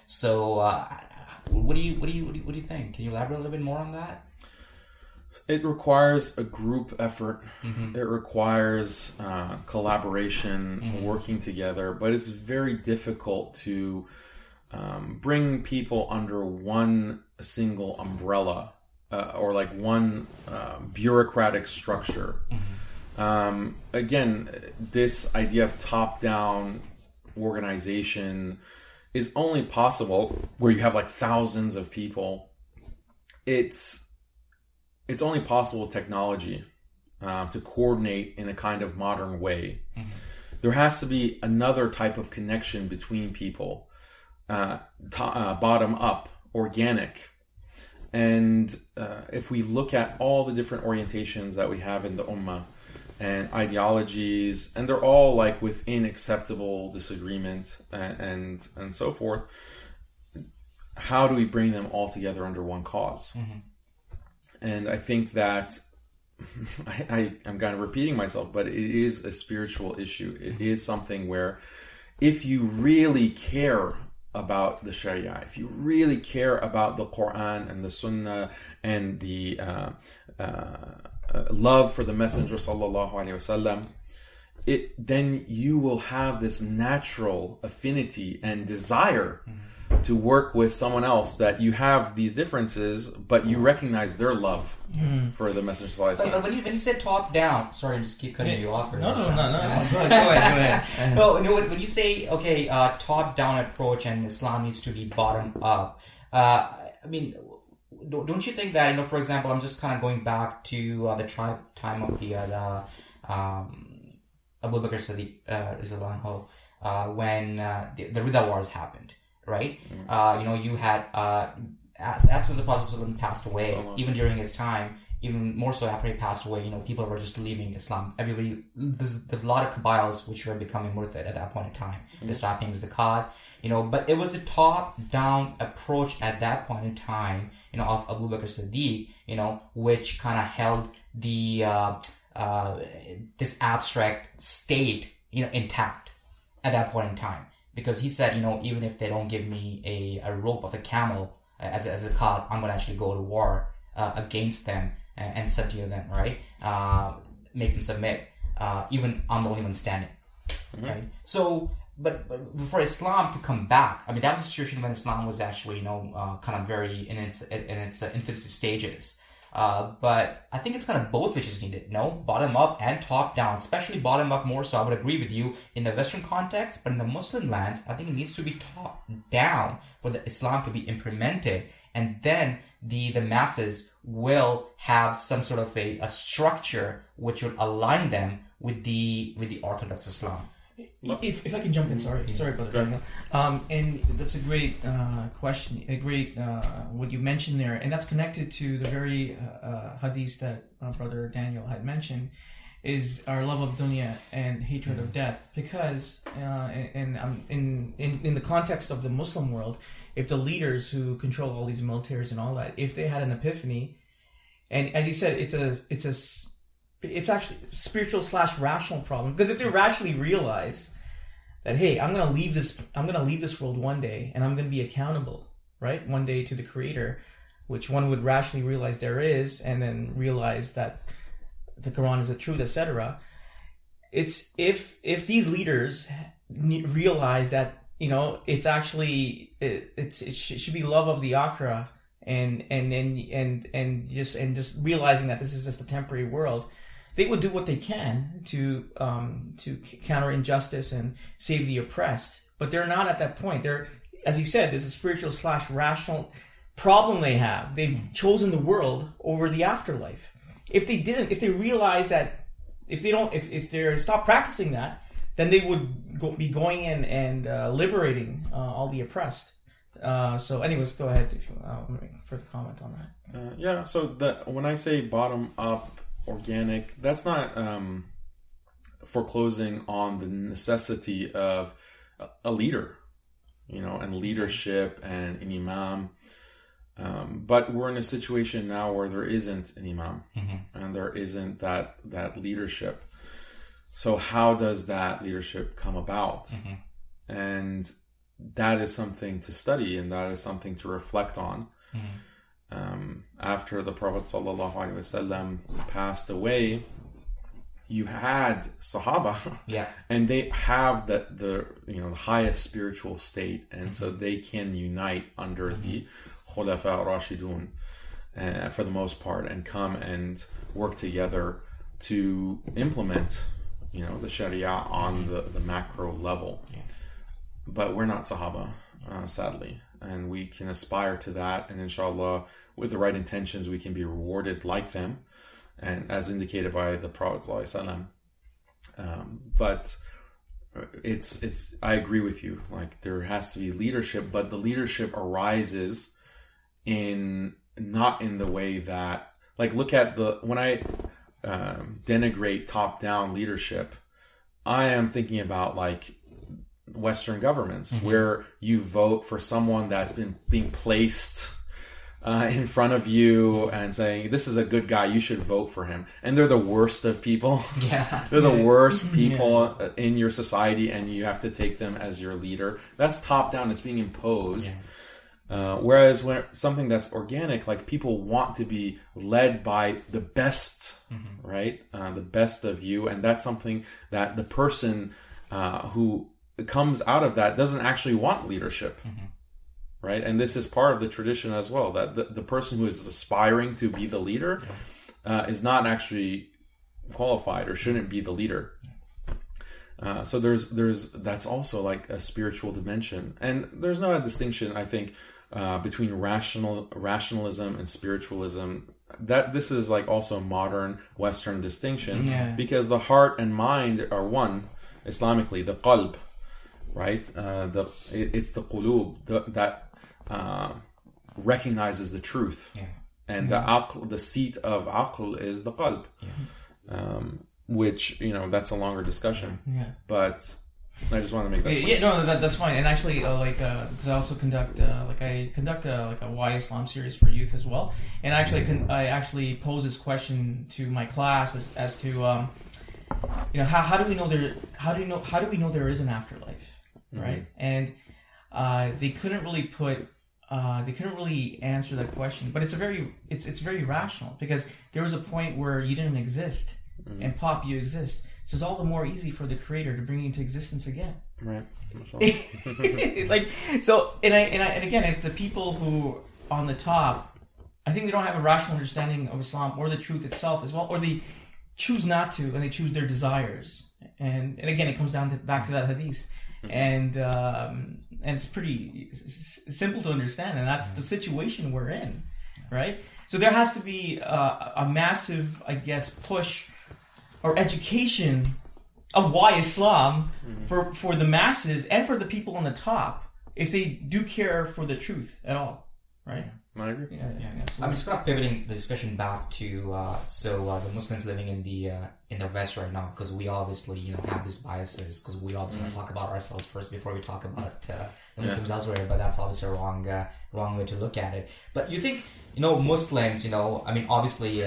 So what do you think? Can you elaborate a little bit more on that? It requires a group effort. It requires collaboration, working together, but it's very difficult to bring people under one single umbrella or like one bureaucratic structure. Again, this idea of top-down organization is only possible where you have like thousands of people. It's only possible with technology to coordinate in a kind of modern way. There has to be another type of connection between people, bottom up, organic. And if we look at all the different orientations that we have in the Ummah and ideologies, and they're all like within acceptable disagreement and so forth, how do we bring them all together under one cause? And I think that I'm kind of repeating myself, but it is a spiritual issue. It is something where if you really care about the Sharia, if you really care about the Quran and the Sunnah and the love for the Messenger sallallahu alaihi wasallam, then you will have this natural affinity and desire to work with someone else that you have these differences, but you recognize their love for the Messenger Sallallahu Alaihi Wasallam. But when you say top down, sorry, I just keep cutting you off. No. Go ahead. No, when you say top down approach and Islam needs to be bottom up, I mean, don't you think that, for example, I'm just kind of going back to the time of the Abu Bakr Siddiq when the Ridha Wars happened, right? You had as the Prophet ﷺ passed away, even during his time, even more so after he passed away, people were just leaving Islam. Everybody, there's a lot of Kabbals which were becoming murtad at that point in time. They stopped paying zakat, but it was the top-down approach at that point in time, of Abu Bakr Siddiq, which kind of held the this abstract state, intact at that point in time. Because he said, even if they don't give me a rope of a camel as a zakat, I'm going to actually go to war against them and subdue them, right? Make them submit. Even I'm the only one standing, right? So, but for Islam to come back, I mean, that was a situation when Islam was actually, kind of very in its infancy stages. But I think it's kind of both which is needed, bottom up and top down, especially bottom up more so. I would agree with you in the Western context, but in the Muslim lands, I think it needs to be top down for the Islam to be implemented, and then the masses will have some sort of a structure which would align them with the Orthodox Islam. If I can jump in, sorry, brother Daniel. And that's a great question, a great what you mentioned there, and that's connected to the very hadith that brother Daniel had mentioned, is our love of dunya and hatred of death. Because in the context of the Muslim world, if the leaders who control all these militaries and all that, if they had an epiphany, and as you said, it's actually spiritual / rational problem, because if they rationally realize that, hey, I'm going to leave this world one day, and I'm going to be accountable, right, one day to the Creator, which one would rationally realize there is, and then realize that the Quran is the truth, etc. It's if these leaders realize that, it's actually it should be love of the akhirah, and just realizing that this is just a temporary world, they would do what they can to counter injustice and save the oppressed. But they're not at that point. They're, as you said, there's a spiritual / rational problem they have. They've chosen the world over the afterlife. If they realize that, if they stop practicing that, then they would be going in and liberating all the oppressed. So anyways, go ahead if you make further comment on that. So when I say bottom up, organic, that's not foreclosing on the necessity of a leader, and leadership and an imam. But we're in a situation now where there isn't an imam, and there isn't that leadership. So how does that leadership come about? And that is something to study, and that is something to reflect on. After the Prophet ﷺ passed away, you had Sahaba, and they have the highest spiritual state, and so they can unite under the Khulafa Rashidun for the most part, and come and work together to implement the Sharia on the macro level. But we're not Sahaba, sadly, and we can aspire to that, and inshallah, with the right intentions, we can be rewarded like them, and as indicated by the Prophet ﷺ. But it's I agree with you. Like, there has to be leadership, but the leadership arises not in the way that, like, look at when I denigrate top-down leadership, I am thinking about like Western governments, where you vote for someone that's being placed in front of you and saying, this is a good guy, you should vote for him. And they're the worst of people. They're the worst people in your society, and you have to take them as your leader. That's top down. It's being imposed. Whereas when something that's organic, like, people want to be led by the best, right? The best of you. And that's something that the person who comes out of that doesn't actually want leadership. right? And this is part of the tradition as well, that the person who is aspiring to be the leader is not actually qualified or shouldn't be the leader. So that's also like a spiritual dimension, and there's no distinction, I think, between rationalism and spiritualism. That this is like also a modern Western distinction, because the heart and mind are one. Islamically, the qalb, right? It's the qulub that recognizes the truth, and the aql, the seat of aql, is the qalb. Which, that's a longer discussion. But I just want to make that point. That's fine. And actually, because I also conduct a Why Islam series for youth as well. And actually, I actually pose this question to my class as to, how do we know there is an afterlife, right? And they couldn't really answer that question. But it's very rational, because there was a point where you didn't exist. And Pop, you exist. So it's all the more easy for the Creator to bring you into existence again. Right. And again, if the people who on the top, I think they don't have a rational understanding of Islam or the truth itself as well, or they choose not to, and they choose their desires. And again, it comes down back to that hadith, and it's pretty simple to understand, and that's the situation we're in, right? So there has to be a massive, I guess, push or education of why Islam for the masses and for the people on the top, if they do care for the truth at all, right? I agree. I'm just kind of pivoting the discussion back to the Muslims living in the West right now, because we obviously have these biases, because we obviously want to talk about ourselves first before we talk about the Muslims elsewhere, but that's obviously a wrong way to look at it. But you think Muslims, obviously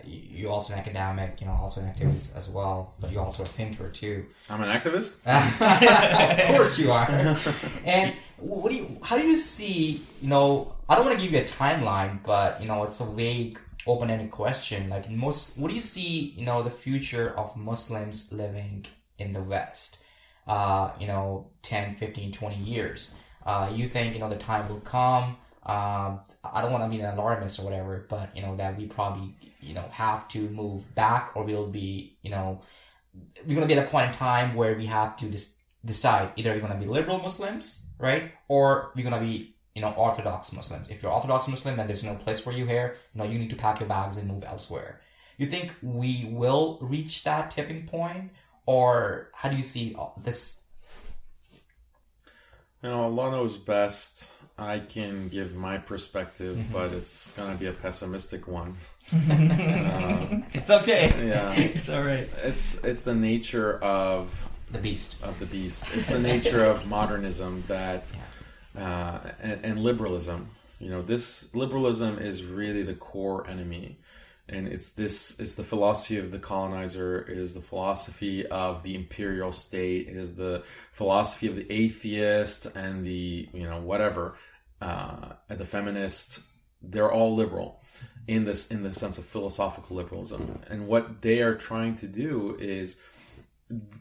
you're also an academic, also an activist as well, but you're also a thinker too. I'm an activist? Of course you are. And how do you see, I don't want to give you a timeline, but it's a vague, open-ended question. Like what do you see, the future of Muslims living in the West? 10, 15, 20 years. You think, the time will come, I don't want to be an alarmist or whatever, but that we probably have to move back, or we'll be we're going to be at a point in time where we have to decide either we're going to be liberal Muslims, right, or we're going to be Orthodox Muslims. If you're Orthodox Muslim and there's no place for you here, you need to pack your bags and move elsewhere. You think we will reach that tipping point, or how do you see this? Allah knows best. I can give my perspective, but it's going to be a pessimistic one. It's okay. Yeah. It's all right. It's the nature of the beast. It's the nature of modernism that and liberalism. This liberalism is really the core enemy. And it's the philosophy of the colonizer, it is the philosophy of the imperial state, it is the philosophy of the atheist and the, the feminist. They're all liberal in the sense of philosophical liberalism. And what they are trying to do is,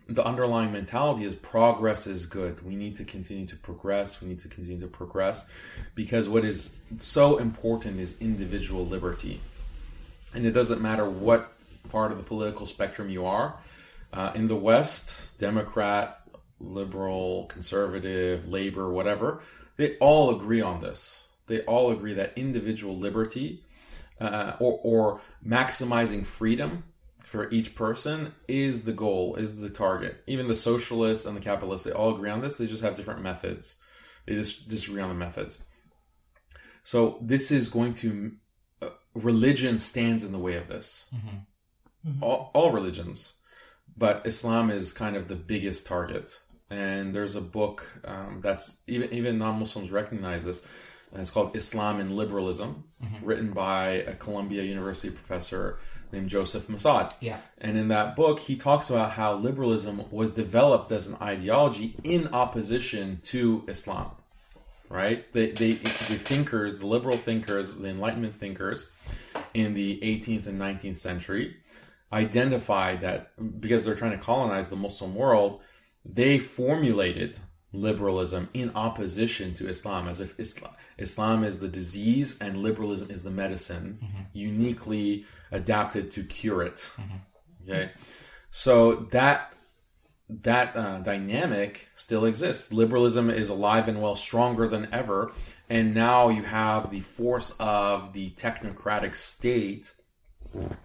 the underlying mentality is progress is good. We need to continue to progress. Because what is so important is individual liberty. And it doesn't matter what part of the political spectrum you are. In the West, Democrat, liberal, conservative, labor, whatever, they all agree on this. They all agree that individual liberty or maximizing freedom for each person is the goal, is the target. Even the socialists and the capitalists, they all agree on this. They just have different methods. They just disagree on the methods. So this is going to... religion stands in the way of this. All religions, but Islam is kind of the biggest target. And there's a book that's even non-Muslims recognize this. And it's called Islam and Liberalism, written by a Columbia University professor named Joseph Massad. Yeah. And in that book, he talks about how liberalism was developed as an ideology in opposition to Islam. Right? The thinkers, the liberal thinkers, the Enlightenment thinkers in the 18th and 19th century identified that because they're trying to colonize the Muslim world, they formulated liberalism in opposition to Islam, as if Islam is the disease and liberalism is the medicine, uniquely adapted to cure it. Okay, so that dynamic still exists. Liberalism is alive and well, stronger than ever, and now you have the force of the technocratic state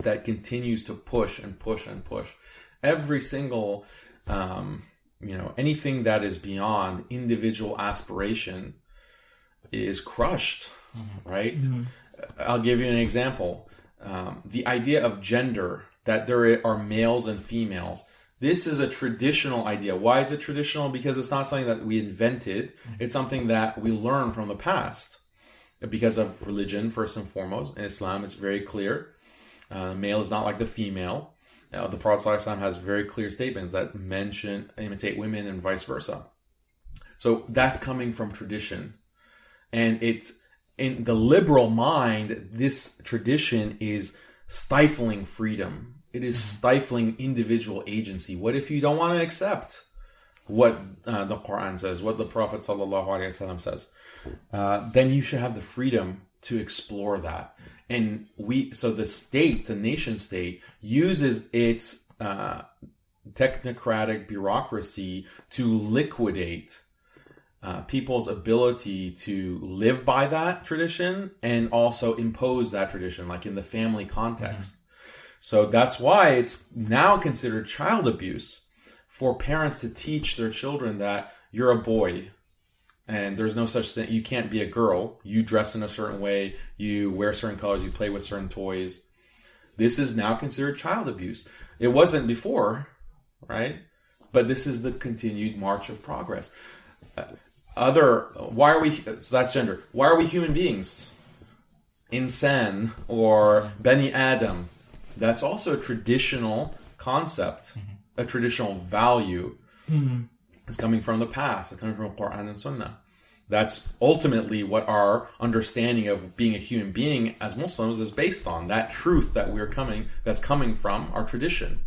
that continues to push and push and push. Every single anything that is beyond individual aspiration is crushed, right? I'll give you an example. The idea of gender, that there are males and females. This is a traditional idea. Why is it traditional? Because it's not something that we invented. It's something that we learned from the past. Because of religion, first and foremost. In Islam, it's very clear. Male is not like the female. The Prophet ﷺ has very clear statements that men should imitate women and vice versa. So that's coming from tradition. And it's in the liberal mind, this tradition is stifling freedom. It is stifling individual agency. What if you don't want to accept what the Quran says, what the Prophet ﷺ says? Then you should have the freedom to explore that. And so the state, the nation state, uses its technocratic bureaucracy to liquidate people's ability to live by that tradition and also impose that tradition, like in the family context. So that's why it's now considered child abuse for parents to teach their children that you're a boy and there's no such thing. You can't be a girl. You dress in a certain way. You wear certain colors. You play with certain toys. This is now considered child abuse. It wasn't before, right? But this is the continued march of progress. So that's gender. Why are we human beings? Insan or Bani Adam. That's also a traditional concept, a traditional value. It's coming from the past. It's coming from Quran and Sunnah. That's ultimately what our understanding of being a human being as Muslims is based on. That truth that's coming from our tradition.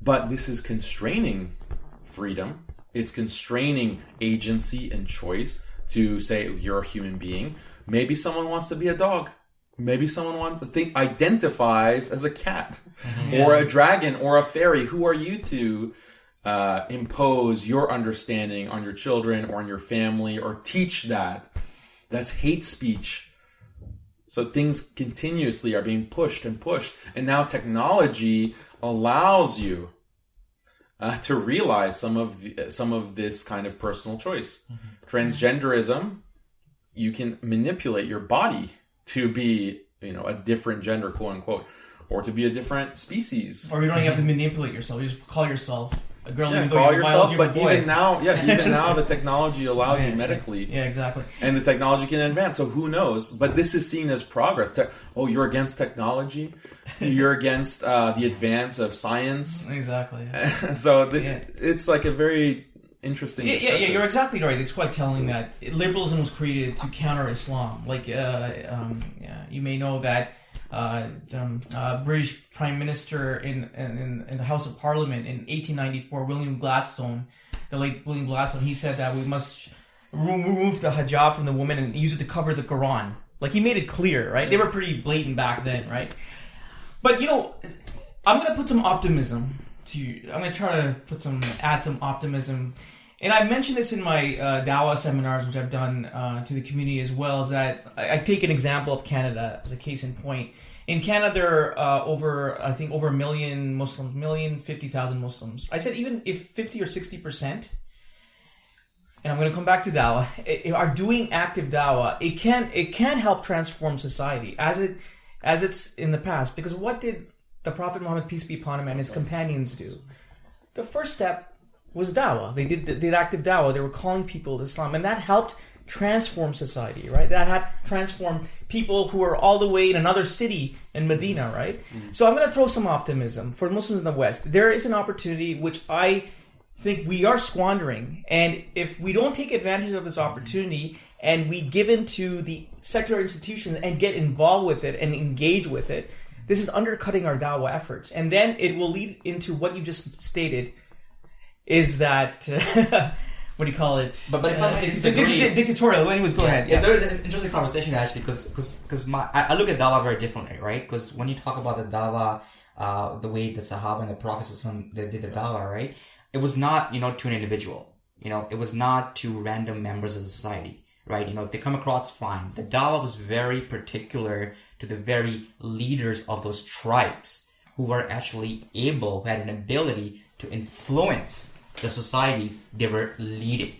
But this is constraining freedom. It's constraining agency and choice to say you're a human being. Maybe someone wants to be a dog. Maybe someone identifies as a cat or a dragon or a fairy. Who are you to impose your understanding on your children or on your family or teach that? That's hate speech. So things continuously are being pushed and pushed. And now technology allows you to realize some of this kind of personal choice. Transgenderism, you can manipulate your body to be, a different gender, quote unquote, or to be a different species. Or you don't even have to manipulate yourself. You just call yourself a girl. Yeah, call yourself. But even now, the technology allows you medically. Yeah, exactly. And the technology can advance. So who knows? But this is seen as progress. You're against technology? You're against the advance of science? Exactly. Yeah. So it's like a very interesting discussion. Yeah, you're exactly right. It's quite telling that liberalism was created to counter Islam. Like, you may know that the British Prime Minister in the House of Parliament in 1894, William Gladstone, the late William Gladstone, he said that we must remove the hijab from the woman and use it to cover the Quran. Like, he made it clear, right? They were pretty blatant back then, right? But, I'm going to put some optimism to you. I'm going to try to add some optimism. And I mentioned this in my Dawah seminars, which I've done to the community as well, is that I take an example of Canada as a case in point. In Canada, there are over a million Muslims, 50,000 Muslims. I said even if 50 or 60%, and I'm going to come back to Dawah, are doing active Dawah, it can help transform society as it's in the past. Because what did the Prophet Muhammad, peace be upon him, and his companions do? The first step was dawah. They did active dawah. They were calling people to Islam, and that helped transform society, right? That had transformed people who were all the way in another city in Medina, right? So I'm going to throw some optimism for Muslims in the West. There is an opportunity which I think we are squandering, and if we don't take advantage of this opportunity and we give in to the secular institutions and get involved with it and engage with it, this is undercutting our dawah efforts. And then it will lead into what you just stated, is that what do you call it? But if I it's disagree, dictatorial. Anyways, go ahead. Yeah. There is an interesting conversation actually because I look at dawah very differently, right? Because when you talk about the dawah, the way the Sahaba and the Prophets they did the dawah, right? It was not to an individual, it was not to random members of the society, right? If they come across, fine. The dawah was very particular to the very leaders of those tribes who were actually who had an ability to influence the societies they were leading,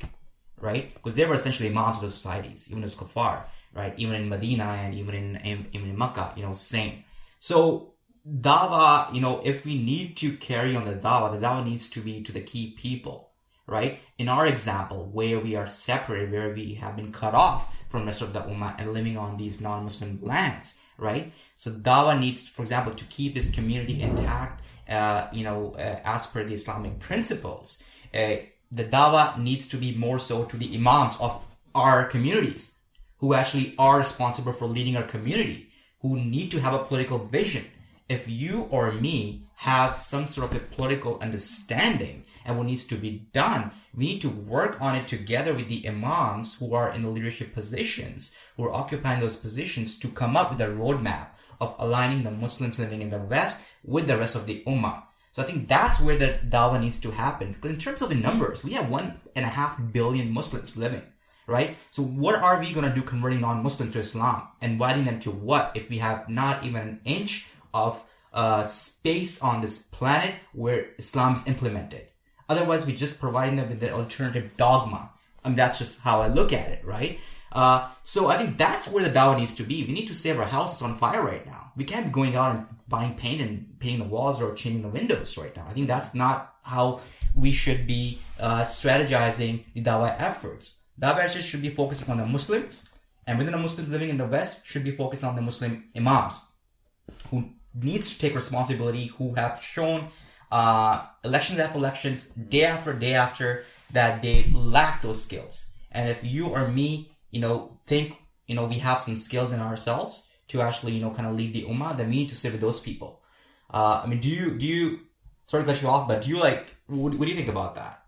right? Because they were essentially imams of the societies, even as kuffar, right? Even in Medina and even in Makkah, same. So dawah, if we need to carry on the dawah needs to be to the key people, right? In our example, where we are separated, where we have been cut off from the rest of the ummah and living on these non-Muslim lands, right? So dawah needs, for example, to keep this community intact, as per the Islamic principles, the dawah needs to be more so to the imams of our communities who actually are responsible for leading our community, who need to have a political vision. If you or me have some sort of a political understanding and what needs to be done, we need to work on it together with the imams who are in the leadership positions, who are occupying those positions, to come up with a roadmap of aligning the Muslims living in the West with the rest of the Ummah. So I think that's where the dawah needs to happen. Because in terms of the numbers, we have 1.5 billion Muslims living, right? So what are we going to do converting non-Muslims to Islam? Inviting them to what if we have not even an inch of space on this planet where Islam is implemented? Otherwise, we're just providing them with the alternative dogma. I mean, that's just how I look at it, right? So I think that's where the dawah needs to be. We need to save our houses on fire right now. We can't be going out and buying paint and painting the walls or changing the windows right now. I think that's not how we should be strategizing the dawah efforts. Dawah efforts should be focusing on the Muslims, and within the Muslims living in the West should be focused on the Muslim imams, who needs to take responsibility, who have shown elections after elections, day after day after, that they lack those skills. And if you or me think, we have some skills in ourselves to actually, kind of lead the ummah, then we need to sit with those people. Do you, sorry to cut you off, but do you what do you think about that?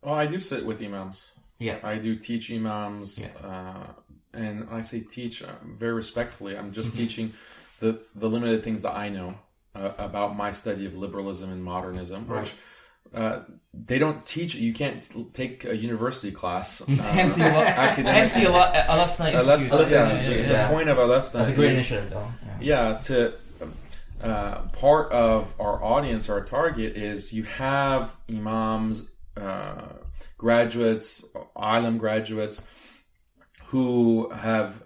Oh, I do sit with imams. Yeah. I do teach imams. Yeah. And I say teach very respectfully. I'm just teaching the limited things that I know about my study of liberalism and modernism, which they don't teach. You can't take a university class. Hence the Alasna Institute. The point of Alasna That's a great initiative, though. Part of our audience, our target, is you have imams, graduates, alim graduates, who have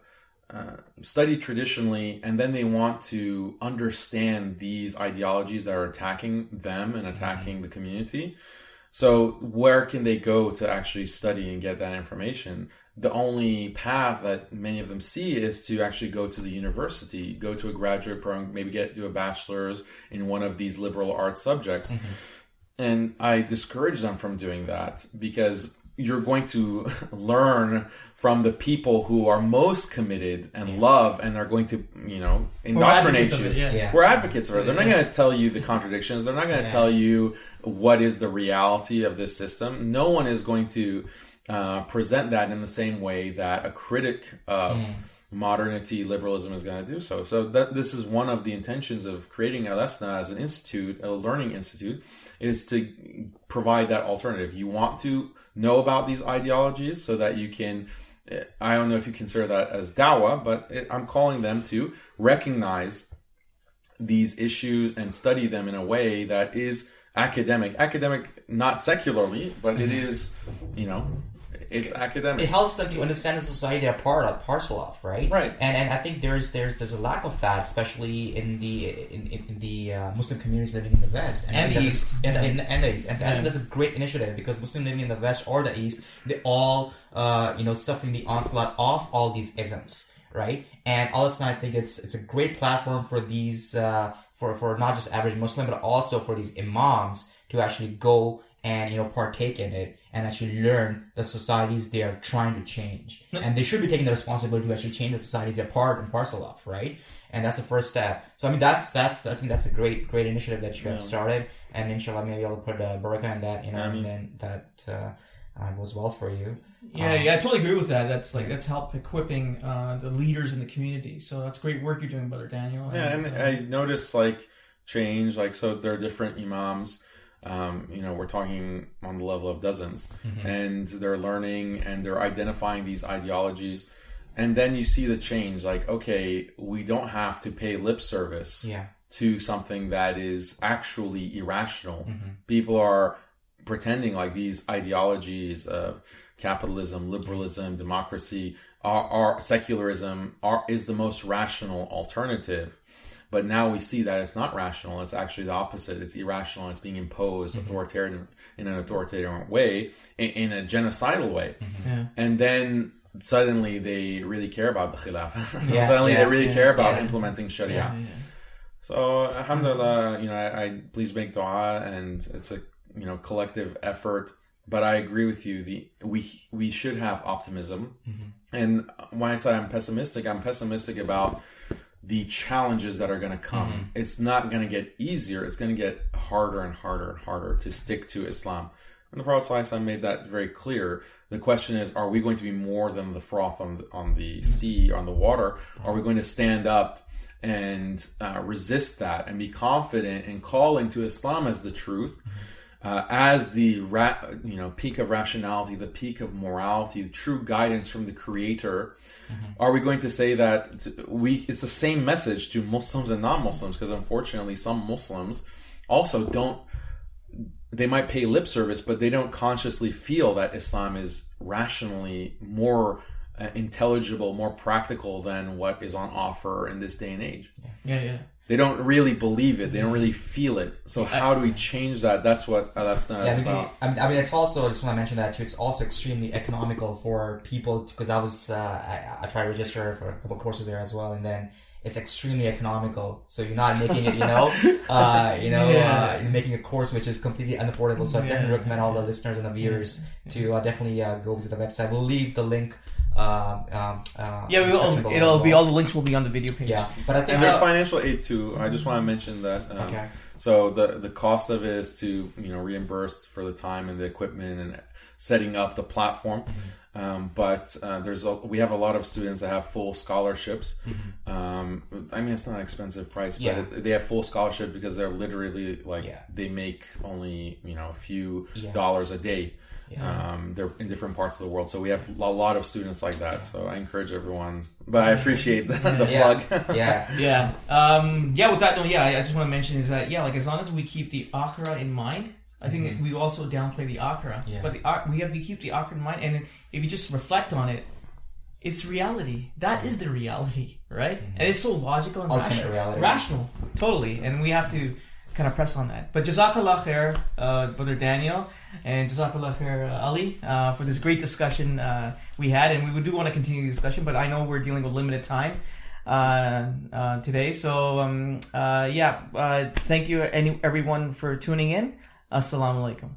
studied traditionally, and then they want to understand these ideologies that are attacking them and attacking the community. So where can they go to actually study and get that information? The only path that many of them see is to actually go to the university, go to a graduate program, maybe do a bachelor's in one of these liberal arts subjects. And I discourage them from doing that, because you're going to learn from the people who are most committed and love and are going to, indoctrinate you. We're advocates of it. They're not going to tell you the contradictions. They're not going to tell you what is the reality of this system. No one is going to present that in the same way that a critic of modernity, liberalism is going to do so. So this is one of the intentions of creating Alasna as an institute, a learning institute, is to provide that alternative. You want to know about these ideologies so that you can, I don't know if you consider that as dawah, but I'm calling them to recognize these issues and study them in a way that is academic, not secularly, but it is, it's academic. It helps them to understand the society they're parcel of, right? Right. And I think there's a lack of that, especially in the Muslim communities living in the West and the East. And the East. And I think that's a great initiative, because Muslims living in the West or the East, they all suffering the onslaught of all these isms, right? And Alasna, I think it's a great platform for these for not just average Muslim, but also for these imams to actually go and partake in it and actually learn the societies they are trying to change. And they should be taking the responsibility to actually change the societies they're part and parcel of, right? And that's the first step. So I think that's a great initiative that you have started, and inshallah maybe I'll put barakah in that, and then that goes well for you. Yeah, I totally agree with that. That's help equipping the leaders in the community. So that's great work you're doing, Brother Daniel. Yeah, and I noticed change. So there are different Imams. We're talking on the level of dozens, and they're learning and they're identifying these ideologies. And then you see the change. Okay, we don't have to pay lip service to something that is actually irrational. People are pretending like these ideologies of capitalism, liberalism, democracy, are secularism is the most rational alternative. But now we see that it's not rational. It's actually the opposite. It's irrational. It's being imposed authoritarian in an authoritarian way, in a genocidal way. And then suddenly they really care about the khilafah. Suddenly they really care about implementing Sharia. So alhamdulillah, I please make dua, and it's a collective effort. But I agree with you. We should have optimism. And when I say I'm pessimistic about the challenges that are going to come. It's not going to get easier. It's going to get harder and harder and harder to stick to Islam. And the Prophet ﷺ made that very clear. The question is, are we going to be more than the froth on the sea, on the water? Are we going to stand up and resist that and be confident in calling to Islam as the truth, as the peak of rationality, the peak of morality, the true guidance from the Creator? Are we going to say that it's the same message to Muslims and non-Muslims? Because unfortunately, some Muslims also they might pay lip service, but they don't consciously feel that Islam is rationally more intelligible, more practical than what is on offer in this day and age. They don't really believe it. They don't really feel it. So how do we change that? That's what Alasna is about. It's also, I just want to mention that too, it's also extremely economical for people, because I tried to register for a couple of courses there as well, and then it's extremely economical. So you're not making it, making a course which is completely unaffordable. So I definitely recommend all the listeners and the viewers to definitely go visit the website. We'll leave the link. It'll be all the links will be on the video page. But I think and there's financial aid too. I just want to mention that. So the cost of it is to reimburse for the time and the equipment and setting up the platform. But we have a lot of students that have full scholarships. It's not an expensive price, but they have full scholarship because they're literally they make only a few dollars a day. They're in different parts of the world, so we have a lot of students like that. So I encourage everyone, but I appreciate the plug. With that note, I just want to mention is that as long as we keep the akhirah in mind, I think that we also downplay the akhirah. But we keep the akhirah in mind, and if you just reflect on it, it's reality. That is the reality, right? And it's so logical and rational, totally. And we have to kind of press on that. But Jazakallah khair, Brother Daniel, and Jazakallah khair, Ali, for this great discussion we had. And we do want to continue the discussion, but I know we're dealing with limited time today. So, thank you everyone for tuning in. Assalamu alaikum.